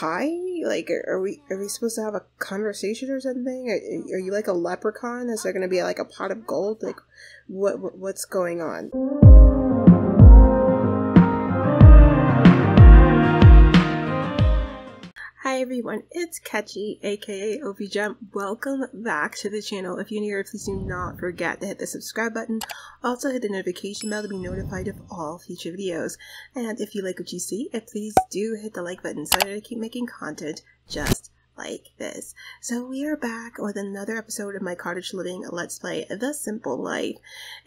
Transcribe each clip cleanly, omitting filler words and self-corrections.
hi? Like, are we supposed to have a conversation or something? Are you like a leprechaun? Is there gonna be like a pot of gold? Like, what's going on? Hi everyone, it's Catchy, aka OBiGem. Welcome back to the channel. If you're new here, please do not forget to hit the subscribe button. Also hit the notification bell to be notified of all future videos. And if you like what you see, please do hit the like button so that I keep making content just like this. So we are back with another episode of my cottage living let's play The Simple Life,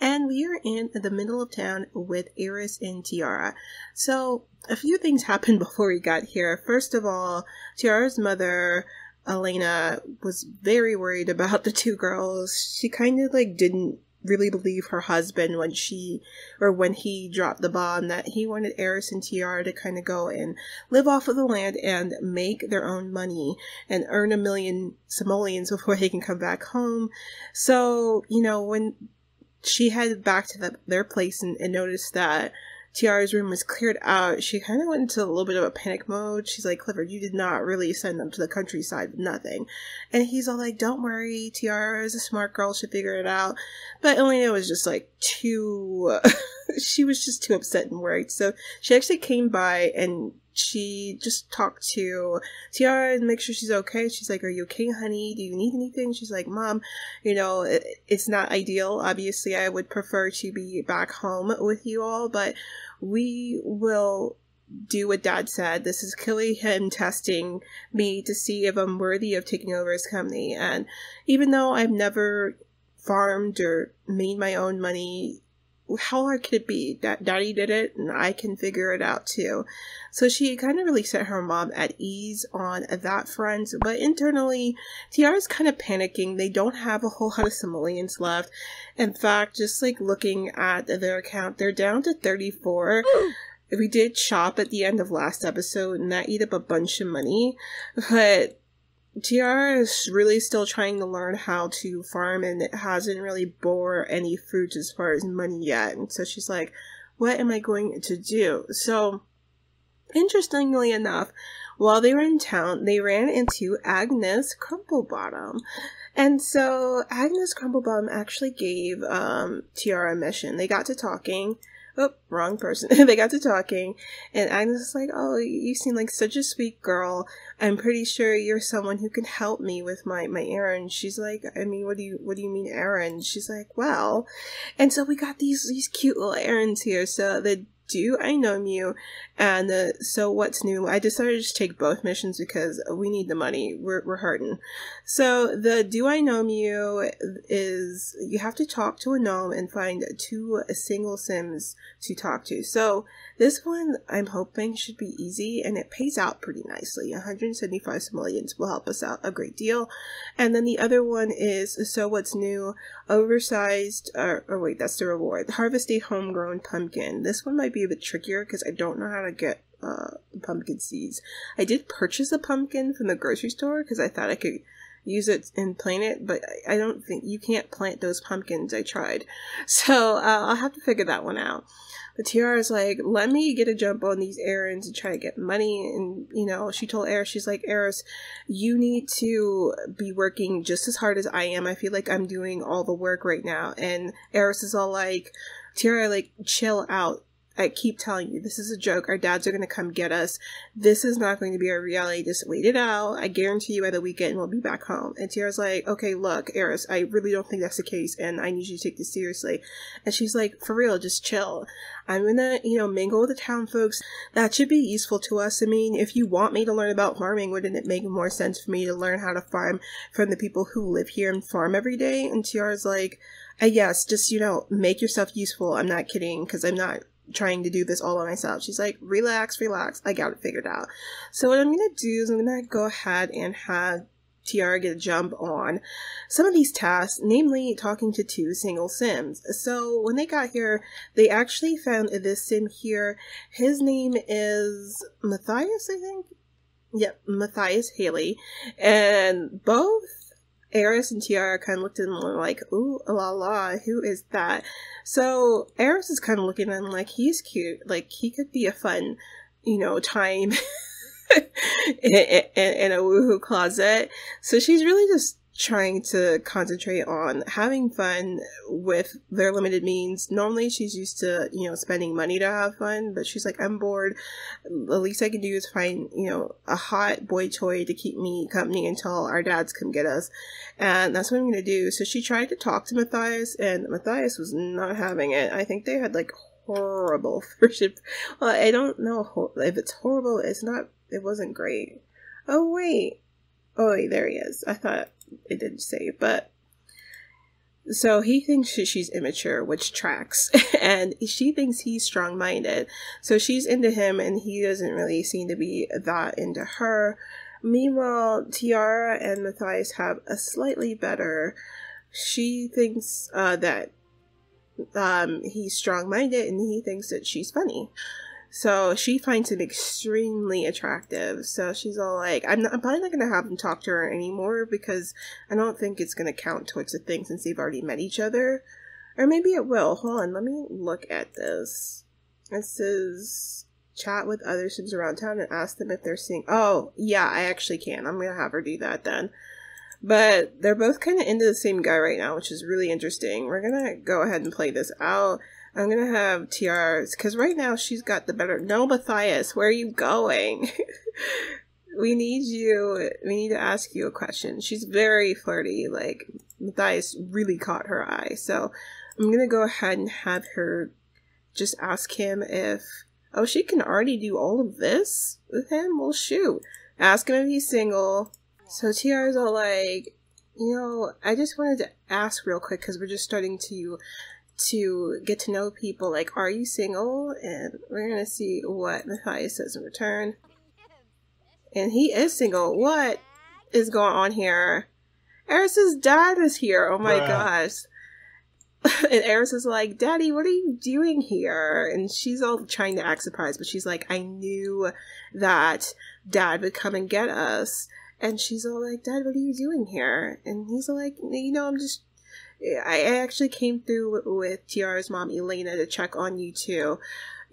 and we are in the middle of town with Heiress and Tiara. So a few things happened before we got here. First of all, Tiara's mother, Elena, was very worried about the two girls. She kind of like didn't really believe her husband when he dropped the bomb that he wanted Heiress and Tiara to kind of go and live off of the land and make their own money and earn 1 million simoleons before they can come back home. So, you know, when she headed back to their place and noticed that Tiara's room was cleared out, she kind of went into a little bit of a panic mode. She's like, Clifford, you did not really send them to the countryside with nothing. And he's all like, don't worry, Tiara is a smart girl, she'll figure it out. But Elena was just like she was just too upset and worried. So she actually came by and she just talked to Tiara and make sure she's okay. She's like, are you okay, honey? Do you need anything? She's like, Mom, you know, it's not ideal. Obviously, I would prefer to be back home with you all, but we will do what Dad said. This is clearly him testing me to see if I'm worthy of taking over his company. And even though I've never farmed or made my own money, how hard could it be? Daddy did it and I can figure it out too. So she kind of really set her mom at ease on that front, but internally Tiara's kind of panicking. They don't have a whole lot of simoleons left. In fact, just like looking at their account, they're down to 34. We did shop at the end of last episode and that ate up a bunch of money, but Tiara is really still trying to learn how to farm, and it hasn't really bore any fruit as far as money yet. And so she's like, what am I going to do? So, interestingly enough, while they were in town, they ran into Agnes Crumplebottom. And so, Agnes Crumplebottom actually gave Tiara a mission. They got to talking. Oh, wrong person. They got to talking, and Agnes is like, oh, you seem like such a sweet girl. I'm pretty sure you're someone who can help me with my errand. She's like, I mean, what do you mean errand? She's like, well, and so we got these cute little errands here. So the Do I Know You and So What's New. I decided to just take both missions because we need the money. We're hurting. So the Do I Know You is you have to talk to a gnome and find 2 single sims to talk to. So this one I'm hoping should be easy and it pays out pretty nicely. 175 simoleons will help us out a great deal. And then the other one is So What's New, oversized, or wait, that's the reward. Harvest a homegrown pumpkin. This one might be a bit trickier because I don't know how to get pumpkin seeds. I did purchase a pumpkin from the grocery store because I thought I could use it and plant it, but I don't think you can't plant those pumpkins. I tried. So I'll have to figure that one out. But Tiara's like, let me get a jump on these errands and try to get money. And, you know, she told Heiress, she's like, Heiress, you need to be working just as hard as I am. I feel like I'm doing all the work right now. And Heiress is all like, Tiara, like, chill out. I keep telling you, this is a joke. Our dads are going to come get us. This is not going to be our reality. Just wait it out. I guarantee you by the weekend we'll be back home. And Tiara's like, okay, look, Heiress, I really don't think that's the case, and I need you to take this seriously. And she's like, for real, just chill. I'm gonna, you know, mingle with the town folks. That should be useful to us. I mean, if you want me to learn about farming, wouldn't it make more sense for me to learn how to farm from the people who live here and farm every day? And Tiara's like, yes, just, you know, make yourself useful. I'm not kidding, because I'm not trying to do this all by myself. She's like, relax, I got it figured out. So what I'm gonna do is I'm gonna go ahead and have Tiara get a jump on some of these tasks, namely talking to 2 single sims. So when they got here, they actually found this sim here. His name is Matthias, I think. Yep, Matthias Haley. And both Heiress and Tiara kind of looked at him like, ooh, la la, who is that? So Heiress is kind of looking at him like, he's cute. Like, he could be a fun, you know, time in a woohoo closet. So she's really just trying to concentrate on having fun with their limited means. Normally she's used to, spending money to have fun, but she's like, I'm bored. The least I can do is find, a hot boy toy to keep me company until our dads come get us. And that's what I'm going to do. So she tried to talk to Matthias, and Matthias was not having it. I think they had like horrible friendship. Well, I don't know if it's horrible. It wasn't great. Oh, wait, there he is. I thought it didn't say, but so he thinks she's immature, which tracks, and she thinks he's strong-minded. So she's into him, and he doesn't really seem to be that into her. Meanwhile, Tiara and Matthias have a slightly better. She thinks that he's strong-minded, and he thinks that she's funny. So she finds him extremely attractive. So she's all like, I'm probably not going to have him talk to her anymore because I don't think it's going to count towards the thing since they've already met each other. Or maybe it will. Hold on, let me look at this. It says, chat with other Sims around town and ask them if they're seeing... Oh, yeah, I actually can. I'm going to have her do that then. But they're both kind of into the same guy right now, which is really interesting. We're going to go ahead and play this out. I'm going to have Tiara, because right now she's got the better... No, Matthias, where are you going? We need to ask you a question. She's very flirty. Like, Matthias really caught her eye. So I'm going to go ahead and have her just ask him if... Oh, she can already do all of this with him? Well, shoot. Ask him if he's single. So Tiara's all like, I just wanted to ask real quick because we're just starting to get to know people. Like, are you single? And we're gonna see what Matthias says in return. And he is single. What is going on here? Heiress's dad is here. Oh my gosh. And Heiress is like, Daddy, what are you doing here? And she's all trying to act surprised, but she's like, I knew that Dad would come and get us. And she's all like, Dad, what are you doing here? And he's like, I actually came through with Tiara's mom, Elena, to check on you two.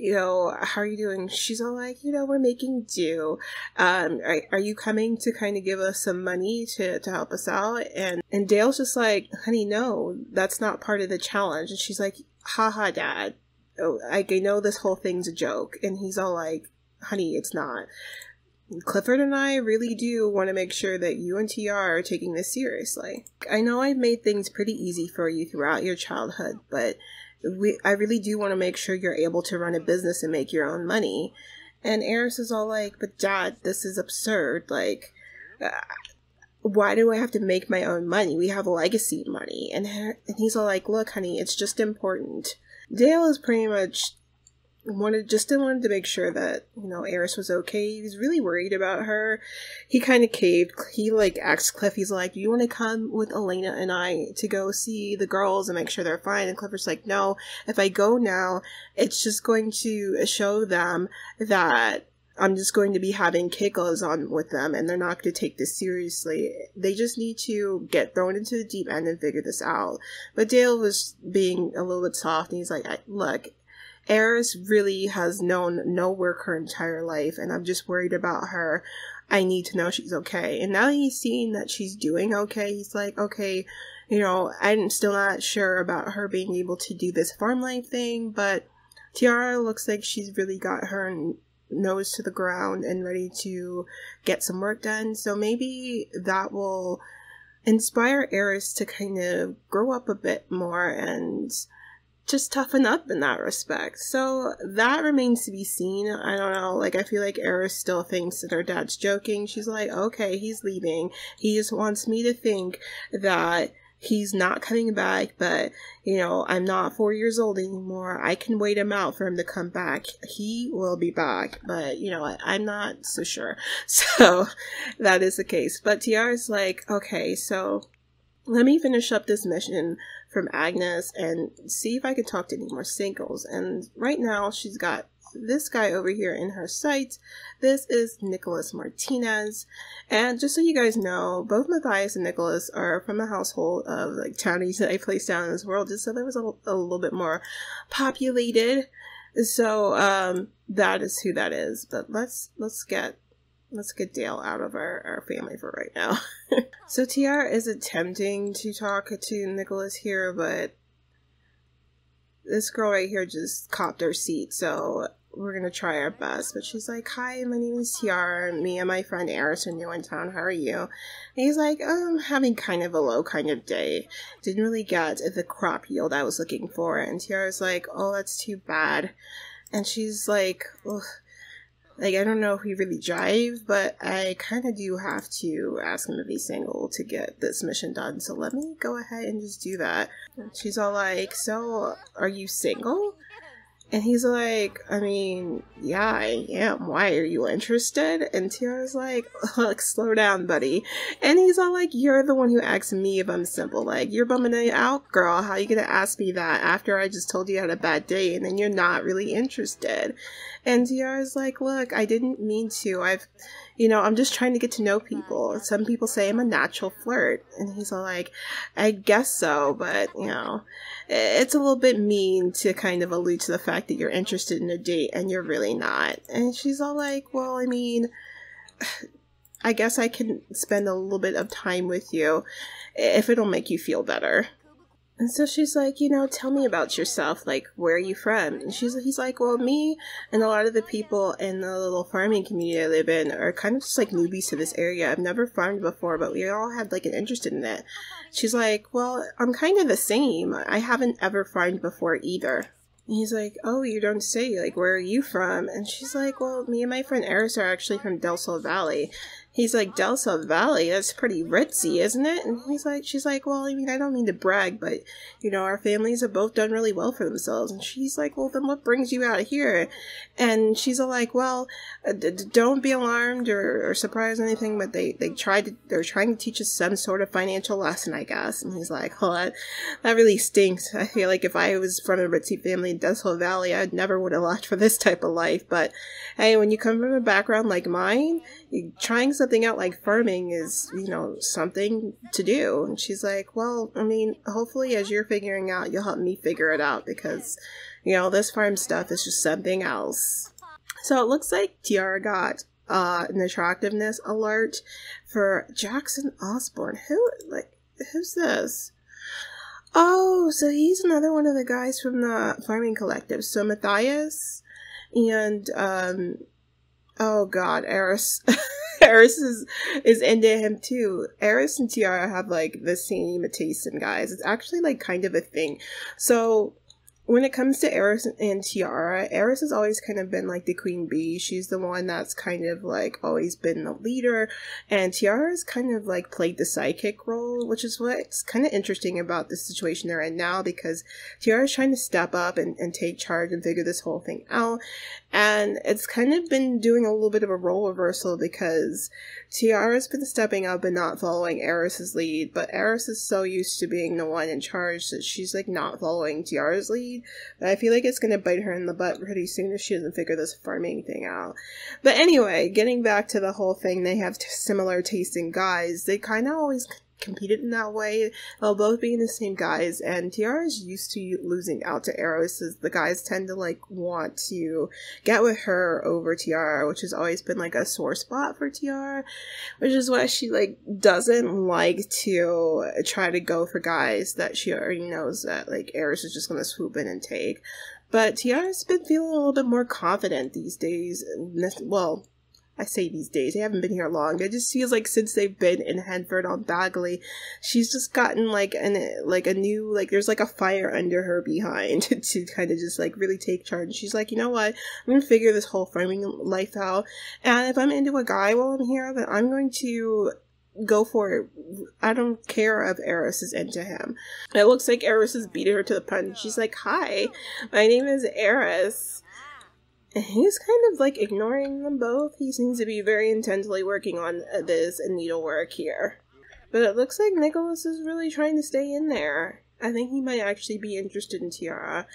How are you doing? She's all like, we're making do. Are you coming to kind of give us some money to help us out? And Dale's just like, honey, no, that's not part of the challenge. And she's like, haha, Dad. Oh, I know this whole thing's a joke. And he's all like, honey, it's not. Clifford and I really do want to make sure that you and Tiara are taking this seriously. I know I've made things pretty easy for you throughout your childhood, but I really do want to make sure you're able to run a business and make your own money. And Heiress is all like, but Dad, this is absurd. Like, why do I have to make my own money? We have legacy money. And he's all like, look, honey, it's just important. Dale is pretty much... wanted to make sure that, Heiress was okay. He was really worried about her. He kind of caved. He, asked Cliff, he's like, do you want to come with Elena and I to go see the girls and make sure they're fine? And Clifford's like, no, if I go now, it's just going to show them that I'm just going to be having giggles on with them and they're not going to take this seriously. They just need to get thrown into the deep end and figure this out. But Dale was being a little bit soft and he's like, look, Heiress really has known no work her entire life, and I'm just worried about her. I need to know she's okay. And now he's seeing that she's doing okay. He's like, okay, I'm still not sure about her being able to do this farm life thing, but Tiara looks like she's really got her nose to the ground and ready to get some work done. So maybe that will inspire Heiress to kind of grow up a bit more and just toughen up in that respect. So that remains to be seen. I don't know, I feel like Heiress still thinks that her dad's joking. She's like, okay, he's leaving. He just wants me to think that he's not coming back, but, I'm not 4 years old anymore. I can wait him out for him to come back. He will be back, but, I'm not so sure. So that is the case. But Tiara's like, okay, so let me finish up this mission from Agnes and see if I can talk to any more singles. And right now she's got this guy over here in her sights. This is Nicholas Martinez. And just so you guys know, both Matthias and Nicholas are from a household of townies that I placed down in this world, just so there was a little bit more populated. So that is who that is. But let's get let's get Dale out of our family for right now. So Tiara is attempting to talk to Nicholas here, but this girl right here just copped her seat, so we're gonna try our best. But she's like, hi, my name is Tiara. Me and my friend Heiress are new in town. How are you? And he's like, I'm having kind of a low kind of day. Didn't really get the crop yield I was looking for. And Tiara's like, oh, that's too bad. And she's like, ugh. Like, I don't know if we really jive, but I kind of do have to ask him if he's single to get this mission done. So let me go ahead and just do that. And she's all like, so are you single? And he's like, I mean, yeah, I am. Why? Are you interested? And Tiara's like, look, slow down, buddy. And he's all like, you're the one who asked me if I'm simple. Like, you're bumming it out, girl. How you gonna ask me that after I just told you I had a bad day and then you're not really interested? And Tiara's like, look, I didn't mean to. I'm just trying to get to know people. Some people say I'm a natural flirt. And he's all like, I guess so, but, it's a little bit mean to kind of allude to the fact that you're interested in a date and you're really not. And she's all like, well, I mean, I guess I can spend a little bit of time with you if it'll make you feel better. And so she's like, tell me about yourself. Like, where are you from? And he's like, well, me and a lot of the people in the little farming community I live in are kind of just like newbies to this area. I've never farmed before, but we all had like an interest in it. She's like, well, I'm kind of the same. I haven't ever farmed before either. And he's like, oh, you don't say. Like, where are you from? And she's like, well, me and my friend Heiress are actually from Del Sol Valley. He's like, Del Sol Valley? That's pretty ritzy, isn't it? And she's like, well, I mean, I don't mean to brag, but, our families have both done really well for themselves. And she's like, well, then what brings you out here? And she's all like, well, don't be alarmed or surprised or anything, but they're trying to teach us some sort of financial lesson, I guess. And he's like, well, that really stinks. I feel like if I was from a ritzy family in Del Sol Valley, I never would have left for this type of life. But hey, when you come from a background like mine, trying something out like farming is, something to do. And she's like, well, I mean, hopefully as you're figuring out, you'll help me figure it out because, this farm stuff is just something else. So it looks like Tiara got an attractiveness alert for Jackson Osborne. Who's this? Oh, so he's another one of the guys from the farming collective. So Matthias and, oh god, Heiress. Heiress is into him too. Heiress and Tiara have like the same taste in guys. It's actually like kind of a thing. So when it comes to Heiress and Tiara, Heiress has always kind of been like the queen bee. She's the one that's kind of like always been the leader, and Tiara's kind of like played the sidekick role, which is what's kind of interesting about the situation they're in now, because Tiara's trying to step up and take charge and figure this whole thing out. And it's kind of been doing a little bit of a role reversal because Tiara's been stepping up and not following Heiress's lead, but Heiress is so used to being the one in charge that she's like not following Tiara's lead. But I feel like it's going to bite her in the butt pretty soon if she doesn't figure this farming thing out. But anyway, getting back to the whole thing, they have similar tasting guys. They kind of always competed in that way. They'll both be the same guys, and Tiara's used to losing out to Heiress, as the guys tend to like want to get with her over Tiara, which has always been like a sore spot for Tiara, which is why she like doesn't like to try to go for guys that she already knows that like Heiress is just gonna swoop in and take. But Tiara's been feeling a little bit more confident these days. Well, I say these days, they haven't been here long. It just feels like since they've been in Henford on Bagley, she's just gotten like a new, like there's like a fire under her behind to kind of just like really take charge. And she's like, you know what, I'm gonna figure this whole farming life out, and if I'm into a guy while I'm here, then I'm going to go for it. I don't care if Heiress is into him. It looks like Heiress is beating her to the punch. She's like, hi, my name is Heiress. And he's kind of like ignoring them both. He seems to be very intensely working on this needlework here. But it looks like Nicholas is really trying to stay in there. I think he might actually be interested in Tiara.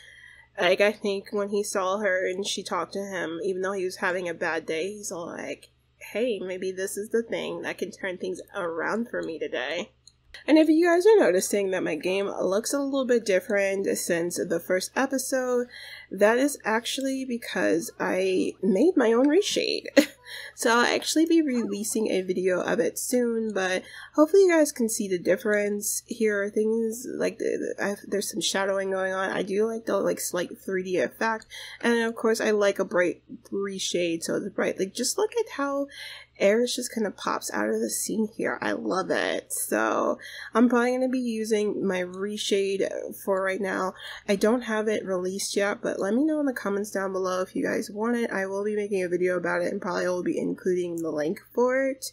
Like, I think when he saw her and she talked to him, even though he was having a bad day, he's all like, hey, maybe this is the thing that can turn things around for me today. And if you guys are noticing that my game looks a little bit different since the first episode, that is actually because I made my own reshade. So I'll actually be releasing a video of it soon, but hopefully you guys can see the difference. Here are things like there's some shadowing going on. I do like the like slight 3D effect, and of course I like a bright reshade, so it's bright. Like just look at how Heiress just kind of pops out of the scene here. I love it. So I'm probably going to be using my reshade for right now. I don't have it released yet, but let me know in the comments down below if you guys want it. I will be making a video about it and probably will be including the link for it.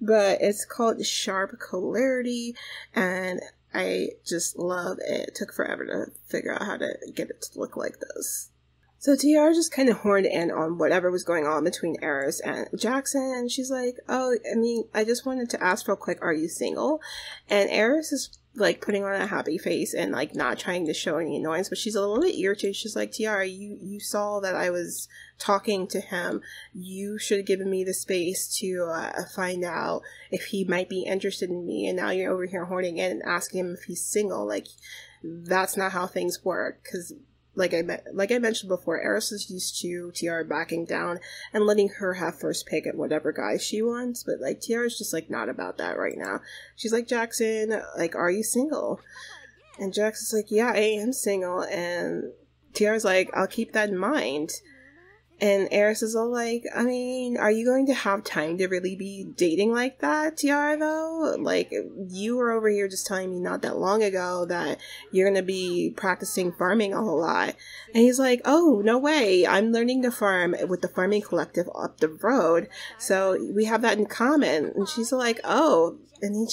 But it's called Sharp Clarity, and I just love it. It took forever to figure out how to get it to look like this. So Tiara just kind of horned in on whatever was going on between Heiress and Jackson, and she's like, oh, I mean, I just wanted to ask real quick, are you single? And Heiress is like putting on a happy face and like not trying to show any annoyance, but she's a little bit irritated. She's like, Tiara, you saw that I was talking to him. You should have given me the space to find out if he might be interested in me, and now you're over here horning in and asking him if he's single. Like, that's not how things work, because like I mentioned before, Heiress is used to Tiara backing down and letting her have first pick at whatever guy she wants, but like Tiara's just like not about that right now. She's like, Jackson, like, are you single? And Jackson's like, yeah, I am single. And Tiara's like, I'll keep that in mind. And Heiress is all like, I mean, are you going to have time to really be dating like that, Tiara, though? Like, you were over here just telling me not that long ago that you're going to be practicing farming a whole lot. And he's like, oh, no way. I'm learning to farm with the farming collective up the road. So we have that in common. And she's like, oh. And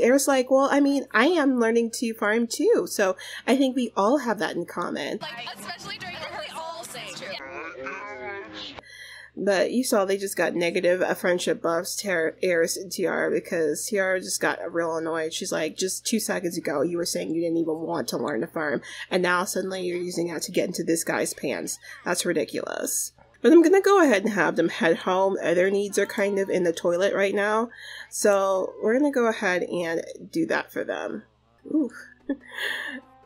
Heiress like, well, I mean, I am learning to farm too. So I think we all have that in common. Like, especially during the all say. But you saw they just got negative friendship buffs, Heiress and Tiara, because Tiara just got real annoyed. She's like, just 2 seconds ago, you were saying you didn't even want to learn to farm, and now suddenly you're using that to get into this guy's pants. That's ridiculous. But I'm gonna go ahead and have them head home. Their needs are kind of in the toilet right now, so we're gonna go ahead and do that for them. Ooh.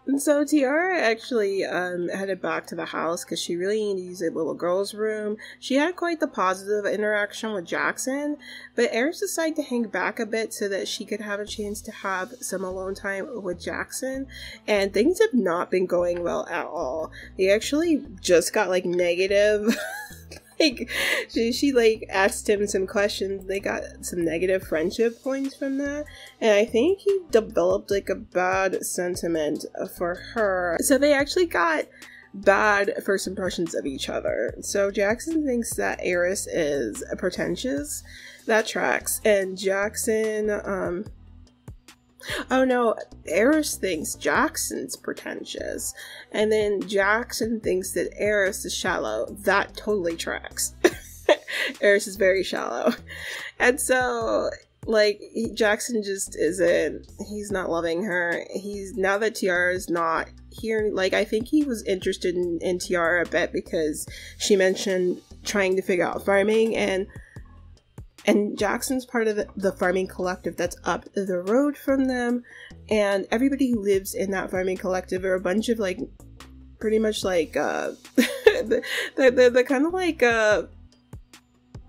And so Tiara actually headed back to the house because she really needed to use a little girl's room. She had quite the positive interaction with Jackson, but Heiress decided to hang back a bit so that she could have a chance to have some alone time with Jackson. And things have not been going well at all. They actually just got like negative. Like, she like asked him some questions. They got some negative friendship points from that, and I think he developed like a bad sentiment for her. So they actually got bad first impressions of each other. So Jackson thinks that Heiress is pretentious. That tracks. And Jackson, oh no, Heiress thinks Jackson's pretentious, and then Jackson thinks that Heiress is shallow. That totally tracks. Heiress is very shallow. And so, like, Jackson just isn't, he's not loving her. Now that Tiara is not here, like, I think he was interested in Tiara a bit because she mentioned trying to figure out farming, and Jackson's part of the farming collective that's up the road from them, and everybody who lives in that farming collective are a bunch of like, pretty much like, the kind of like,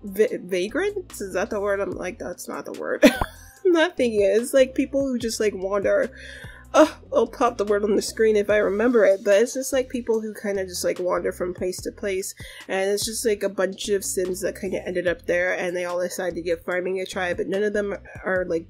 vagrants? Is that the word? I'm like, that's not the word. Nothing is, like, people who just like wander. Oh, I'll pop the word on the screen if I remember it, but it's just like people who kind of just like wander from place to place, and it's just like a bunch of Sims that kind of ended up there, and they all decided to give farming a try, but none of them are like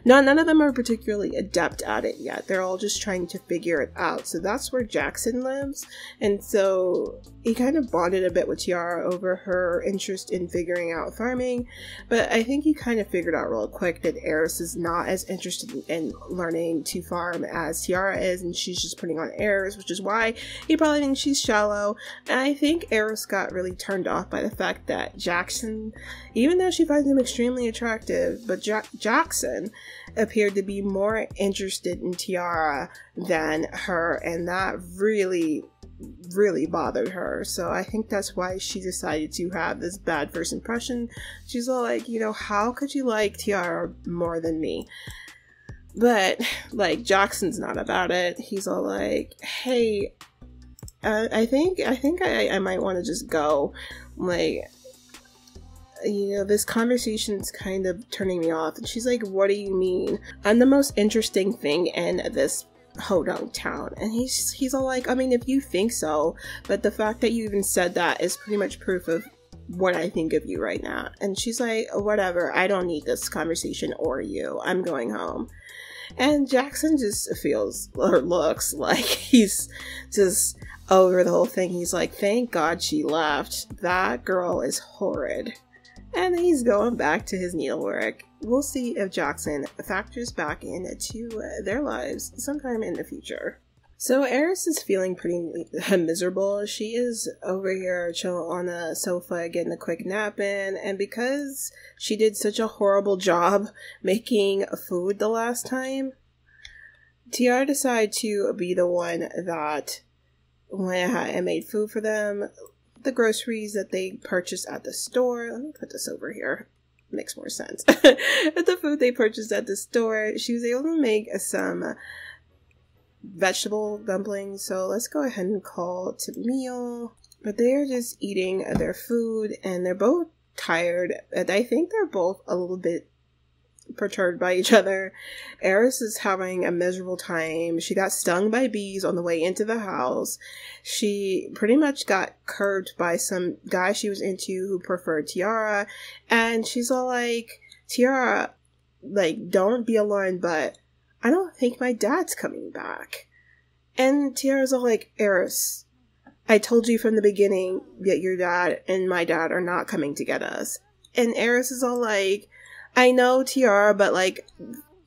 none of them are particularly adept at it yet. They're all just trying to figure it out. So that's where Jackson lives, and so he kind of bonded a bit with Tiara over her interest in figuring out farming, but I think he kind of figured out real quick that Heiress is not as interested in learning to farm as Tiara is, and she's just putting on airs, which is why he probably thinks she's shallow. And I think Heiress got really turned off by the fact that Jackson, even though she finds him extremely attractive, but Jackson appeared to be more interested in Tiara than her, and that really bothered her. So I think that's why she decided to have this bad first impression. She's all like, you know, how could you like Tiara more than me? But like, Jackson's not about it. He's all like, hey, I think I might want to just go. Like, you know, this conversation's kind of turning me off. And she's like, what do you mean? I'm the most interesting thing in this Hodong town. And he's all like, I mean, if you think so, but the fact that you even said that is pretty much proof of what I think of you right now. And she's like, whatever, I don't need this conversation or you. I'm going home. And Jackson just feels or looks like he's just over the whole thing. He's like, thank God she left. That girl is horrid. And he's going back to his needlework. We'll see if Jackson factors back into their lives sometime in the future. So Heiress is feeling pretty miserable. She is over here chilling on a sofa getting a quick nap in, and because she did such a horrible job making food the last time, Tiara decided to be the one that went ahead and made food for them. The groceries that they purchased at the store. Let me put this over here. Makes more sense. The food they purchased at the store, she was able to make some vegetable dumplings, so let's go ahead and call it a meal. But they're just eating their food, and they're both tired, and I think they're both a little bit perturbed by each other. Heiress is having a miserable time. She got stung by bees on the way into the house. She pretty much got curved by some guy she was into who preferred Tiara, and she's all like, Tiara, like, don't be alarmed, but I don't think my dad's coming back. And Tiara's all like, Heiress, I told you from the beginning that your dad and my dad are not coming to get us. And Heiress is all like, I know, Tiara, but like,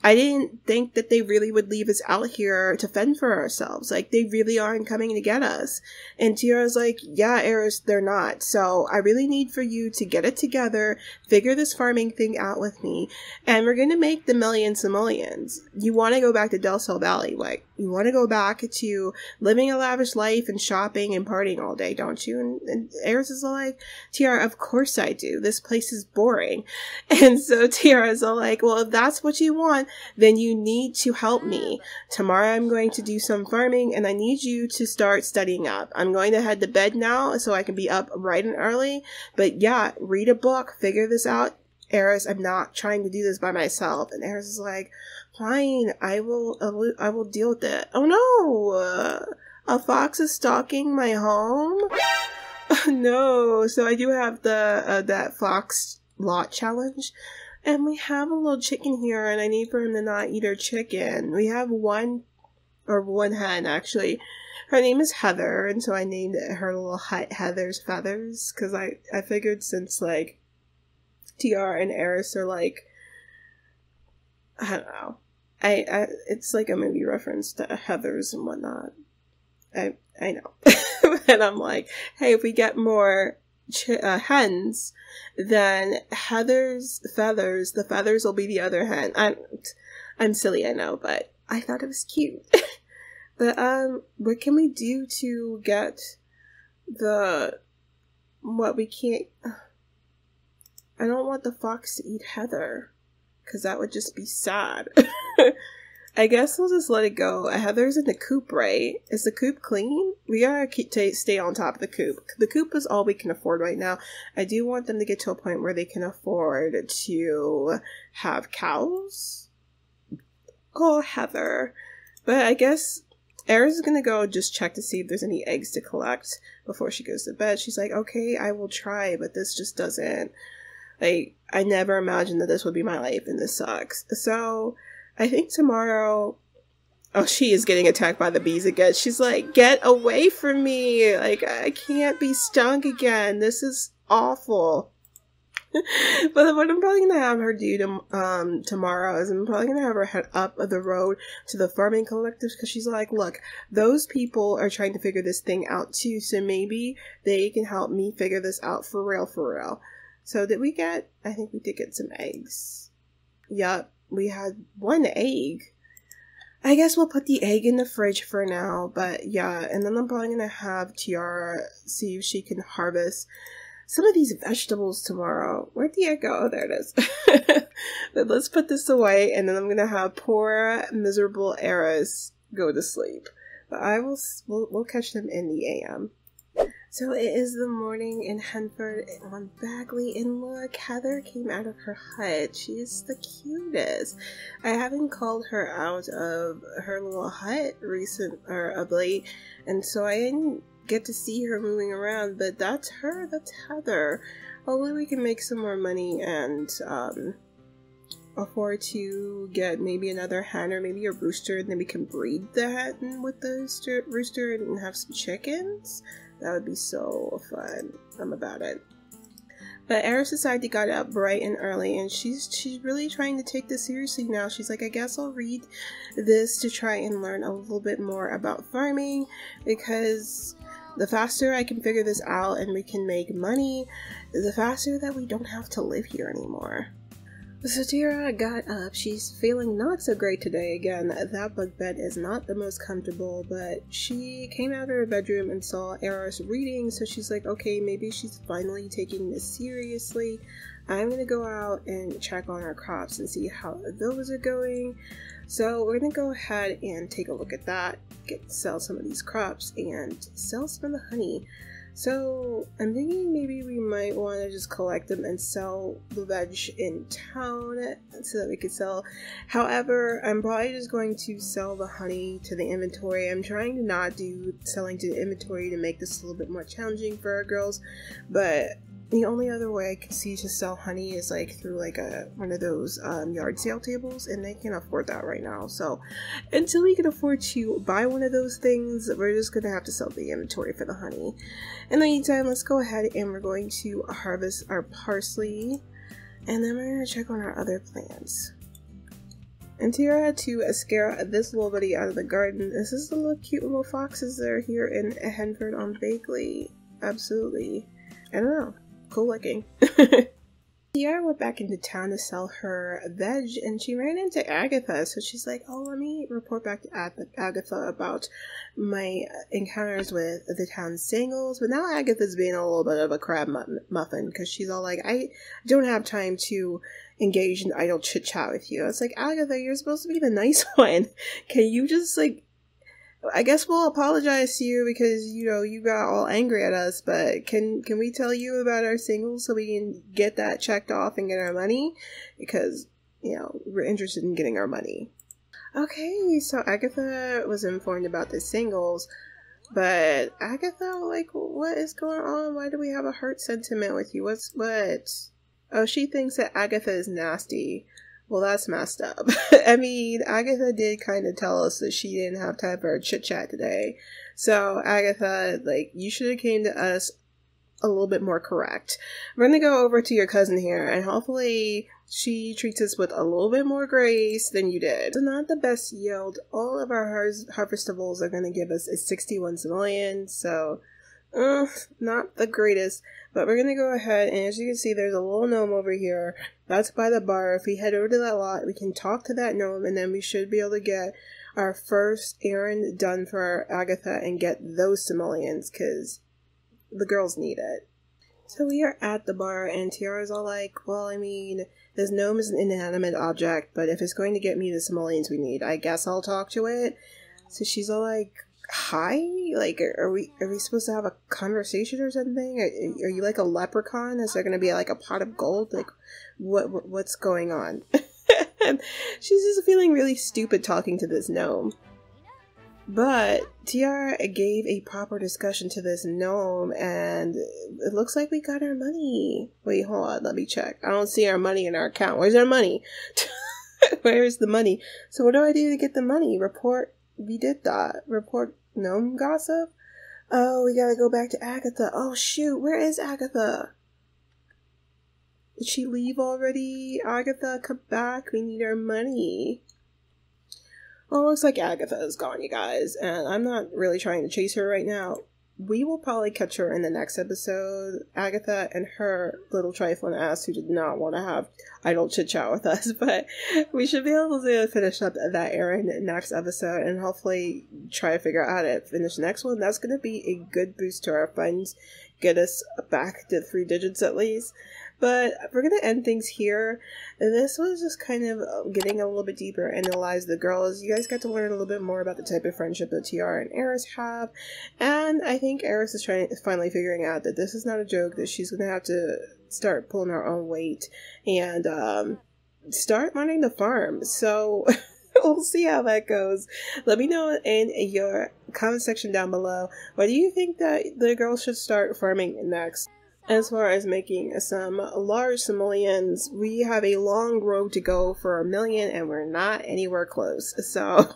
I didn't think that they really would leave us out here to fend for ourselves. Like, they really aren't coming to get us. And Tiara's like, yeah, Heiress, they're not. So I really need for you to get it together, figure this farming thing out with me, and we're going to make the millions and millions. You want to go back to Del Sol Valley. Like, you want to go back to living a lavish life and shopping and partying all day, don't you? And Heiress is all like, Tiara, of course I do. This place is boring. And so Tiara's all like, well, if that's what you want, then you need to help me. Tomorrow I'm going to do some farming, and I need you to start studying up. I'm going to head to bed now so I can be up bright and early. But yeah, read a book, figure this out. Heiress, I'm not trying to do this by myself. And Heiress is like, fine, I will deal with it. Oh no, a fox is stalking my home. No, so I do have the that fox lot challenge. And we have a little chicken here, and I need for him to not eat our chicken. We have one hen, actually. Her name is Heather, and so I named her little hut Heather's Feathers, because I figured since, like, Tiara and Heiress are, like, I don't know. It's like a movie reference to Heathers and whatnot. I know. And I'm like, hey, if we get more hens, then Heather's feathers, the feathers will be the other hen. I'm silly, I know, but I thought it was cute. But what can we do to get what we can't? I don't want the fox to eat Heather, because that would just be sad. I guess we'll just let it go. Heather's in the coop, right? Is the coop clean? We gotta stay on top of the coop. The coop is all we can afford right now. I do want them to get to a point where they can afford to have cows. Oh, Heather. But I guess Heiress is gonna go just check to see if there's any eggs to collect before she goes to bed. She's like, okay, I will try, but this just doesn't... Like, I never imagined that this would be my life, and this sucks. So I think tomorrow, oh, she is getting attacked by the bees again. She's like, get away from me. Like, I can't be stung again. This is awful. But what I'm probably going to have her do tomorrow is I'm probably going to have her head up the road to the farming collectives, because she's like, look, those people are trying to figure this thing out too, so maybe they can help me figure this out for real, for real. So did we get, I think we did get some eggs. Yup. We had one egg. I guess we'll put the egg in the fridge for now, but yeah, and then I'm probably gonna have Tiara see if she can harvest some of these vegetables tomorrow. Where'd the egg go? Oh, there it is. But let's put this away, and then I'm gonna have poor, miserable Heiress go to sleep. But we'll catch them in the AM. So it is the morning in Henford on Bagley, and look, Heather came out of her hut. She is the cutest. I haven't called her out of her little hut of late, and so I didn't get to see her moving around, but that's her, that's Heather. Hopefully we can make some more money and afford to get maybe another hen or maybe a rooster, and then we can breed the hen with the rooster and have some chickens. That would be so fun. I'm about it. But Heiress decided got up bright and early, and she's really trying to take this seriously now. She's like, I guess I'll read this to try and learn a little bit more about farming, because the faster I can figure this out and we can make money, the faster that we don't have to live here anymore. So Tiara got up. She's feeling not so great today. Again, that bunk bed is not the most comfortable, but she came out of her bedroom and saw Heiress reading, so she's like, okay, maybe she's finally taking this seriously. I'm gonna go out and check on our crops and see how those are going. So we're gonna go ahead and take a look at that, sell some of these crops and sell some of the honey. So I'm thinking maybe we might want to just collect them and sell the veg in town so that we could sell. However, I'm probably just going to sell the honey to the inventory. I'm trying to not do selling to the inventory to make this a little bit more challenging for our girls, but the only other way I can see to sell honey is like through like one of those yard sale tables, and they can't afford that right now. So until we can afford to buy one of those things, we're just gonna have to sell the inventory for the honey. In the meantime, let's go ahead and we're going to harvest our parsley, and then we're gonna check on our other plants. And Tiara had to scare this little buddy out of the garden. This is the little cute little foxes that are here in Henford on Bagley. Absolutely. I don't know. Cool looking. Tiara went back into town to sell her veg, and she ran into Agatha, so she's like, oh, let me report back to Agatha about my encounters with the town singles. But now Agatha's being a little bit of a crab muffin, because she's all like, I don't have time to engage in idle chit chat with you. It's like, Agatha, you're supposed to be the nice one. Can you just like, I guess we'll apologize to you because, you know, you got all angry at us, but can we tell you about our singles so we can get that checked off and get our money? Because, you know, we're interested in getting our money. Okay, so Agatha was informed about the singles, but Agatha, like, what is going on? Why do we have a hurt sentiment with you? What? Oh, she thinks that Agatha is nasty. Well, that's messed up. I mean, Agatha did kind of tell us that she didn't have time for a chit-chat today. So, Agatha, like, you should have came to us a little bit more correct. We're gonna go over to your cousin here, and hopefully she treats us with a little bit more grace than you did. So, not the best yield. All of our harvestables are gonna give us a 61 simoleon, so not the greatest, but we're gonna go ahead, and as you can see, there's a little gnome over here. That's by the bar. If we head over to that lot, we can talk to that gnome, and then we should be able to get our first errand done for Agatha and get those simoleons, because the girls need it. So we are at the bar, and Tiara's all like, well, I mean, this gnome is an inanimate object, but if it's going to get me the simoleons we need, I guess I'll talk to it. So she's all like, hi? Like, are we supposed to have a conversation or something? Are you like a leprechaun? Is there going to be like a pot of gold? Like, what's going on? She's just feeling really stupid talking to this gnome. But Tiara gave a proper discussion to this gnome, and it looks like we got our money. Wait, hold on, let me check. I don't see our money in our account. Where's our money? Where's the money? So what do I do to get the money? Report. We did that. Report gnome gossip? Oh, we gotta go back to Agatha. Oh, shoot. Where is Agatha? Did she leave already? Agatha, come back. We need our money. Well, it looks like Agatha is gone, you guys. And I'm not really trying to chase her right now. We will probably catch her in the next episode. Agatha and her little trifling ass who did not want to have idle chit-chat with us. But we should be able to finish up that errand next episode and hopefully try to figure out how to finish the next one. That's going to be a good boost to our funds. Get us back to 3 digits at least. But we're gonna end things here. This was just kind of getting a little bit deeper into the lives of the girls. You guys got to learn a little bit more about the type of friendship that Tiara and Heiress have, and I think Heiress is finally figuring out that this is not a joke, that she's gonna have to start pulling her own weight and start running the farm. So we'll see how that goes. Let me know in your comment section down below, what do you think that the girls should start farming next? As far as making some large simoleons, we have a long road to go for 1,000,000 and we're not anywhere close. So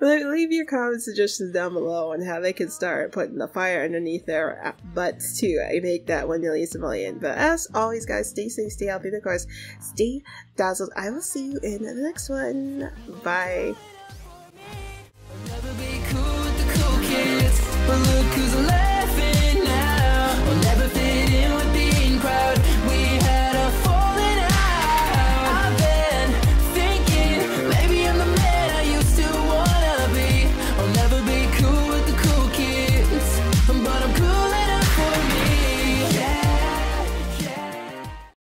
leave your comment suggestions down below on how they can start putting the fire underneath their butts to make that 1,000,000 simoleon. But as always, guys, stay safe, stay healthy, and of course, stay dazzled. I will see you in the next one. Bye. Never be cool with the cool kids, but look who's left.